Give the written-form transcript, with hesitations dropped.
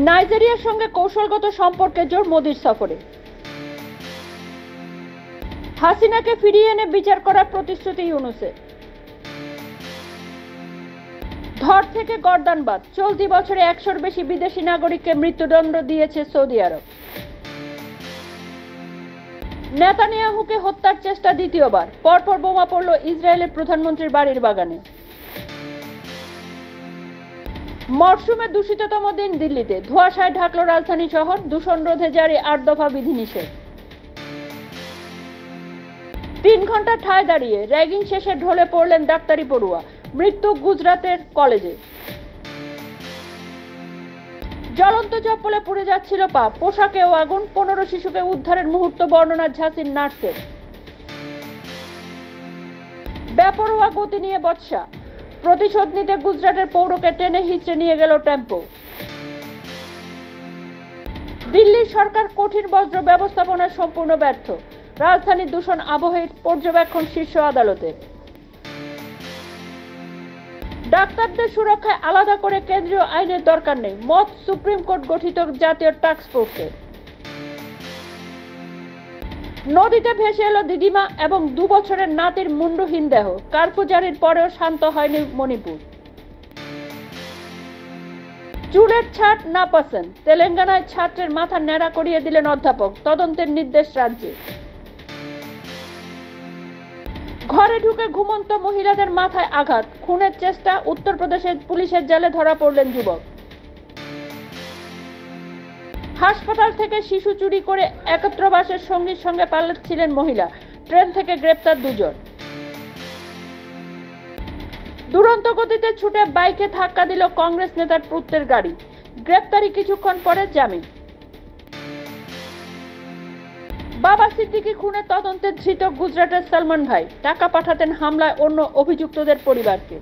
নাইজেরিয়ার সঙ্গে কৌশলগত সম্পর্কে জোর মোদির সফরে। হাসিনাকে ফিরিয়ে এনে বিচার করার প্রতিশ্রুতি ইউনূসের। ধর থেকে গর্দানবাদ, চলতি বছরে 100-র বেশি বিদেশি নাগরিককে মৃত্যুদণ্ড দিয়েছে সৌদি আরব। নেতানিয়াহুকে হত্যার চেষ্টা দ্বিতীয়বার, পরপর বোমা পড়ল ইসরায়েলের প্রধানমন্ত্রীর বাড়ির বাগানে। মরশুমে দূষিততম দিন দিল্লিতে, ধোঁয়াশায় ঢাকল রাজধানী শহর, দূষণ রোধে জারি 8 দফা বিধিনিষেধ। 3 ঘন্টা ঠায় দাঁড়িয়ে র্যাগিং শেষে ঢলে পড়লেন ডাক্তারি পড়ুয়া, মৃত্যু গুজরাটের কলেজে। জ্বলন্ত চপ্পলে পুড়ে যাচ্ছিল পা, পোশাকেও আগুন, 15 শিশুকে উদ্ধারের মুহূর্ত বর্ণনা ঝাঁসির নার্সের। বেপরোয়া গতি নিয়ে বচসা, প্রতিশোধ নিতে গুজরাটের পৌরকে টেনে হিঁচড়ে নিয়ে গেল টেম্পো। দিল্লির সরকার কঠিন বজ্র ব্যবস্থাপনায় সম্পূর্ণ ব্যর্থ, রাজধানীর দূষণ আবহের পর্যবেক্ষণ শীর্ষ আদালতের। ডাক্তারদের সুরক্ষায় আলাদা করে কেন্দ্রীয় আইনের দরকার নেই, মত সুপ্রিম কোর্ট গঠিত জাতীয় টাস্ক ফোর্সের। নদীতে ভেসে এলো দিদিমা এবং 2 বছরের নাতির মুন্ডহীন দেহ, কারফিউ জারির পরেও শান্ত হয়নি মণিপুর। চুলের ছাট না পছন্দ, তেলেঙ্গানায় ছাত্রের মাথা ন্যাড়া করিয়ে দিলেন অধ্যাপক, তদন্তের নির্দেশ রাজ্যে। ঘরে ঢুকে ঘুমন্ত মহিলাদের মাথায় আঘাত, খুনের চেষ্টা, উত্তরপ্রদেশের পুলিশের জালে ধরা পড়লেন যুবক। হাসপাতাল থেকে শিশু চুরি করে একত্রবাসের সঙ্গীর সঙ্গে পালাচ্ছিলেন মহিলা, ট্রেন থেকে গ্রেপ্তার 2 জন। দুরন্ত গতিতে ছুটে বাইকে ধাক্কা দিল কংগ্রেস নেতার পুত্রের গাড়ি, গ্রেপ্তারি কিছুক্ষণ পরে জামিন। বাবা সিদ্দিকী খুনের তদন্তে ধৃত গুজরাটের সলমন ভাই, টাকা পাঠাতেন হামলায় অন্য অভিযুক্তদের পরিবারকে।